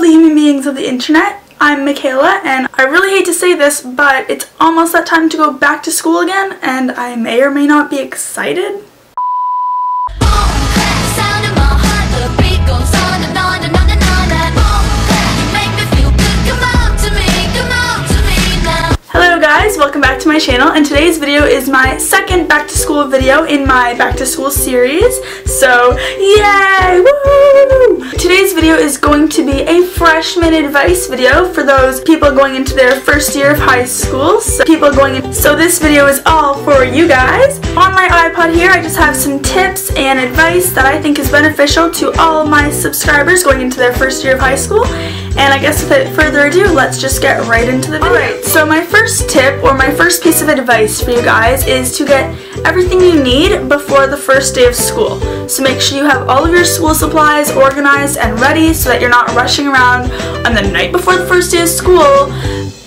lovely human beings of the internet. I'm Mikayla, and I really hate to say this, but it's almost that time to go back to school again, and I may or may not be excited. Hello guys, welcome back to my channel, and today's video is my second back to school video in my back to school series. So yay! Woo! Today's video is going to be a freshman advice video for those people going into their first year of high school. So this video is all for you guys. On my iPod here, I just have some tips and advice that I think is beneficial to all of my subscribers going into their first year of high school. And I guess without further ado, let's just get right into the video. Alright, so my first tip, or my first piece of advice for you guys, is to get everything you need before the first day of school. So make sure you have all of your school supplies organized and ready so that you're not rushing around on the night before the first day of school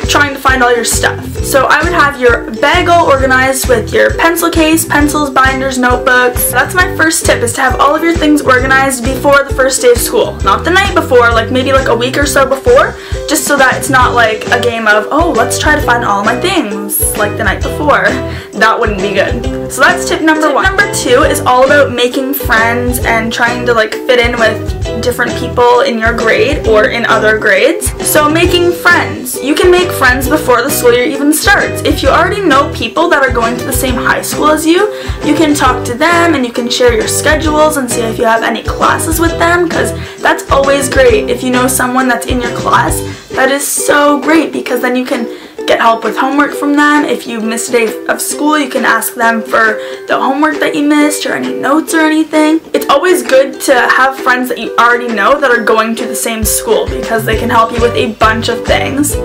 trying to find all your stuff. So I would have your bag all organized with your pencil case, pencils, binders, notebooks. That's my first tip, is to have all of your things organized before the first day of school. Not the night before, like maybe like a week or so before, just so that it's not like a game of, oh, let's try to find all my things like the night before. That wouldn't be good. So that's tip number one. Tip number two is all about making friends and trying to like fit in with different people in your grade or in other grades. So making friends. You can make friends before the school year even starts. If you already know people that are going to the same high school as you, you can talk to them and you can share your schedules and see if you have any classes with them, because that's always great. If you know someone that's in your class, that is so great, because then you can get help with homework from them. If you missed a day of school, you can ask them for the homework that you missed or any notes or anything. It's always good to have friends that you already know that are going to the same school, because they can help you with a bunch of things.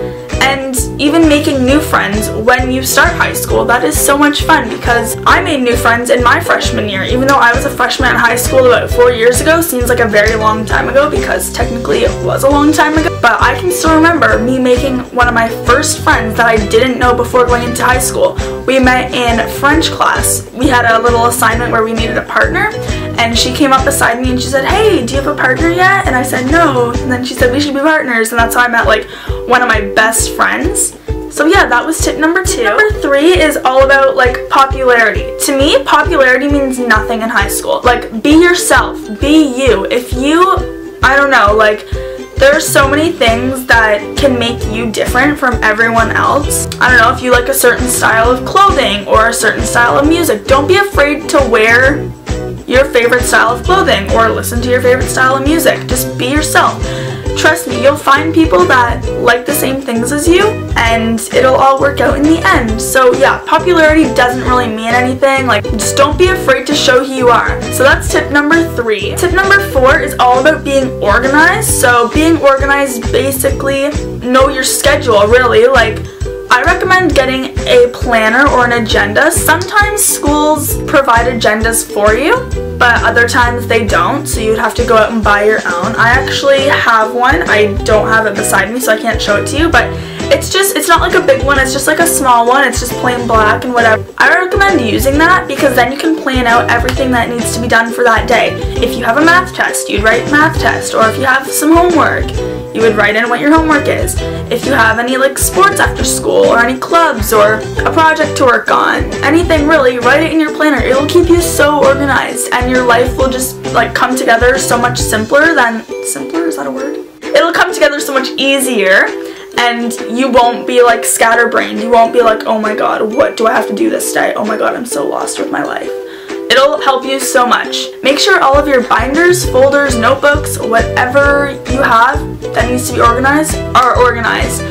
And even making new friends when you start high school, that is so much fun, because I made new friends in my freshman year. Even though I was a freshman in high school about 4 years ago, seems like a very long time ago, because technically it was a long time ago. But I can still remember me making one of my first friends that I didn't know before going into high school. We met in French class. We had a little assignment where we needed a partner, and she came up beside me and she said, "Hey, do you have a partner yet?" And I said, "No." And then she said, "We should be partners." And that's how I met like one of my best friends. So yeah, that was tip number two. Number three is all about like popularity. To me, popularity means nothing in high school. Like, be yourself, be you. If you, I don't know, like, there are so many things that can make you different from everyone else. I don't know, if you like a certain style of clothing or a certain style of music, don't be afraid to wear your favorite style of clothing or listen to your favorite style of music. Just be yourself. Trust me, you'll find people that like the same things as you, and it'll all work out in the end. So yeah, popularity doesn't really mean anything. Like, just don't be afraid to show who you are. So that's tip number three. Tip number four is all about being organized. So being organized, basically know your schedule, really. Like, I recommend getting a planner or an agenda. Sometimes schools provide agendas for you, but other times they don't, so you'd have to go out and buy your own. I actually have one. I don't have it beside me, so I can't show it to you, but it's not like a big one, it's just like a small one. It's just plain black and whatever. I recommend using that, because then you can plan out everything that needs to be done for that day. If you have a math test, you'd write math test, or if you have some homework, you would write in what your homework is. If you have any like sports after school, or any clubs, or a project to work on, anything really, write it in your planner. It will keep you so organized, and your life will just like come together so much simpler than, simpler, is that a word? It'll come together so much easier, and you won't be like scatterbrained. You won't be like, oh my god, what do I have to do this day? Oh my god, I'm so lost with my life. It'll help you so much. Make sure all of your binders, folders, notebooks, whatever you have that needs to be organized are organized.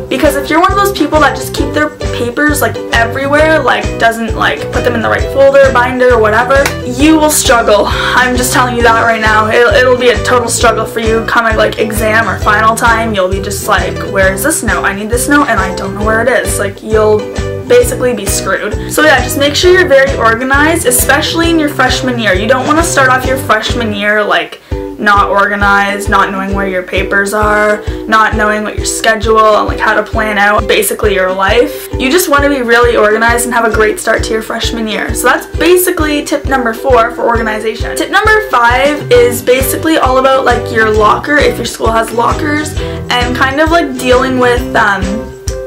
Because if you're one of those people that just keep their papers like everywhere, like doesn't like put them in the right folder, binder, or whatever, you will struggle. I'm just telling you that right now. It'll be a total struggle for you coming like exam or final time. You'll be just like, where is this note? I need this note and I don't know where it is. Like, you'll basically be screwed. So yeah, just make sure you're very organized, especially in your freshman year. You don't want to start off your freshman year like not organized, not knowing where your papers are, not knowing what your schedule and like how to plan out basically your life. You just want to be really organized and have a great start to your freshman year. So that's basically tip number 4 for organization. Tip number 5 is basically all about like your locker, if your school has lockers, and kind of like dealing with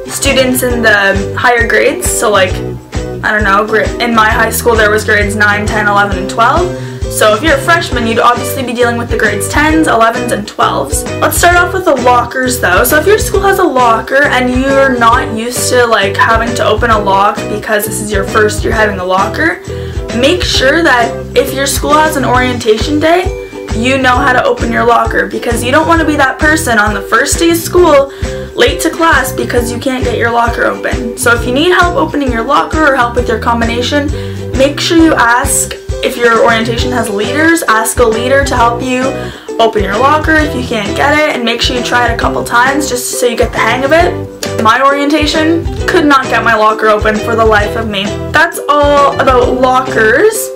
students in the higher grades. So like, I don't know, in my high school there was grades 9, 10, 11, and 12. So if you're a freshman, you'd obviously be dealing with the grades 10s, 11s, and 12s. Let's start off with the lockers though. So if your school has a locker and you're not used to like having to open a lock because this is your first year having a locker, make sure that if your school has an orientation day, you know how to open your locker, because you don't want to be that person on the first day of school late to class because you can't get your locker open. So if you need help opening your locker or help with your combination, make sure you ask. If your orientation has leaders, ask a leader to help you open your locker if you can't get it, and make sure you try it a couple times just so you get the hang of it. My orientation could not get my locker open for the life of me. That's all about lockers.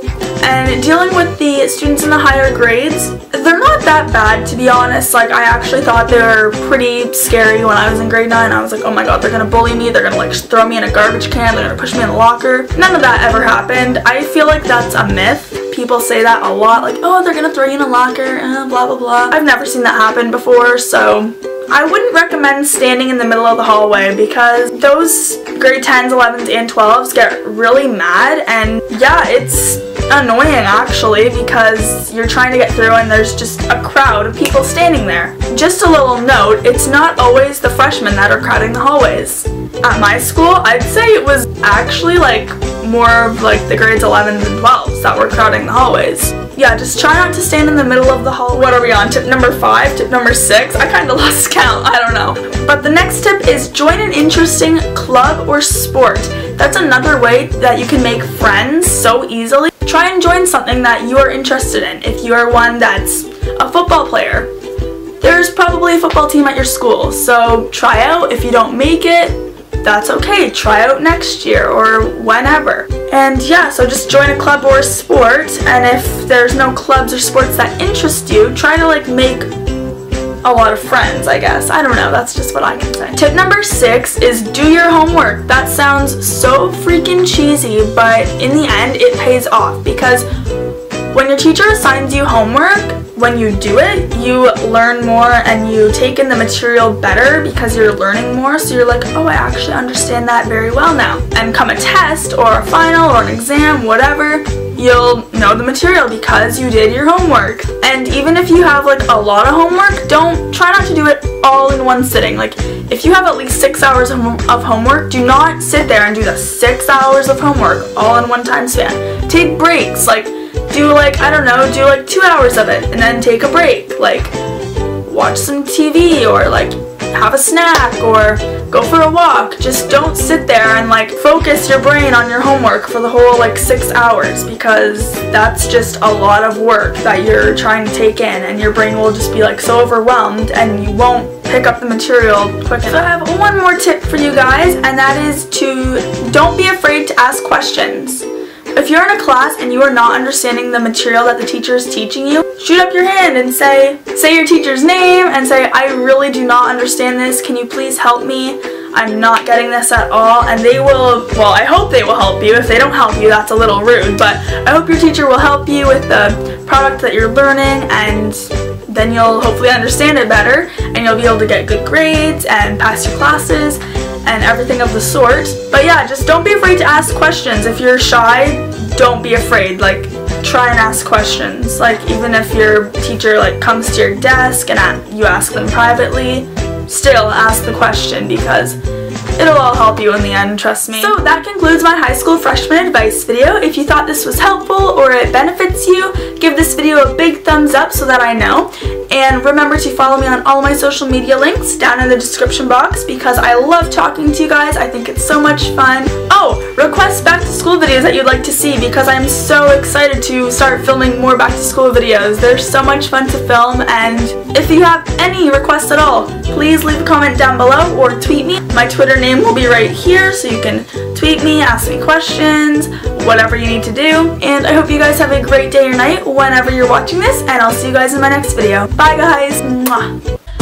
And dealing with the students in the higher grades, they're not that bad, to be honest. Like, I actually thought they were pretty scary when I was in grade 9. I was like, oh my god, they're gonna bully me, they're gonna like throw me in a garbage can, they're gonna push me in the locker. None of that ever happened. I feel like that's a myth. People say that a lot, like, oh, they're gonna throw you in a locker, blah blah blah. I've never seen that happen before, so I wouldn't recommend standing in the middle of the hallway, because those grade 10s, 11s, and 12s get really mad, and yeah, it's annoying actually, because you're trying to get through and there's just a crowd of people standing there. Just a little note, it's not always the freshmen that are crowding the hallways. At my school, I'd say it was actually like more of like the grades 11s and 12s that were crowding the hallways. Yeah, just try not to stand in the middle of the hall. What are we on? Tip number 5? Tip number 6? I kind of lost count. I don't know. But the next tip is join an interesting club or sport. That's another way that you can make friends so easily. Try and join something that you are interested in. If you are one that's a football player, there's probably a football team at your school. So try out. If you don't make it, that's okay. Try out next year or whenever. And yeah, so just join a club or a sport, and if there's no clubs or sports that interest you, try to like make a lot of friends, I guess. I don't know, that's just what I can say. Tip number 6 is do your homework. That sounds so freaking cheesy, but in the end it pays off, because when your teacher assigns you homework, when you do it, you learn more and you take in the material better because you're learning more, so you're like, oh, I actually understand that very well now. And come a test or a final or an exam, whatever, you'll know the material because you did your homework. And even if you have like a lot of homework, try not to do it all in one sitting. Like, if you have at least 6 hours of homework, do not sit there and do the 6 hours of homework all in one time span. Take breaks, like do like, I don't know, do like 2 hours of it and then take a break. Like, watch some TV or like have a snack or go for a walk. Just don't sit there and like focus your brain on your homework for the whole like 6 hours, because that's just a lot of work that you're trying to take in, and your brain will just be like so overwhelmed and you won't pick up the material quick enough. So I have one more tip for you guys, and that is to don't be afraid to ask questions. If you're in a class and you are not understanding the material that the teacher is teaching you, shoot up your hand and say your teacher's name and say, I really do not understand this, can you please help me? I'm not getting this at all. And they will, well, I hope they will help you. If they don't help you, that's a little rude, but I hope your teacher will help you with the product that you're learning, and then you'll hopefully understand it better and you'll be able to get good grades and pass your classes and everything of the sort. But yeah, just don't be afraid to ask questions. If you're shy, don't be afraid. Like, try and ask questions. Like, even if your teacher like comes to your desk and you ask them privately, still ask the question, because it'll all help you in the end, trust me. So that concludes my high school freshman advice video. If you thought this was helpful or it benefits you, give this video a big thumbs up so that I know. And remember to follow me on all my social media links down in the description box, because I love talking to you guys. I think it's so much fun. Oh, request back to school videos that you'd like to see, because I'm so excited to start filming more back to school videos. They're so much fun to film, and if you have any requests at all, please leave a comment down below or tweet me. My Twitter name will be right here, so you can tweet me, ask me questions, whatever you need to do. And I hope you guys have a great day or night, whenever you're watching this, and I'll see you guys in my next video. Bye guys! Mwah.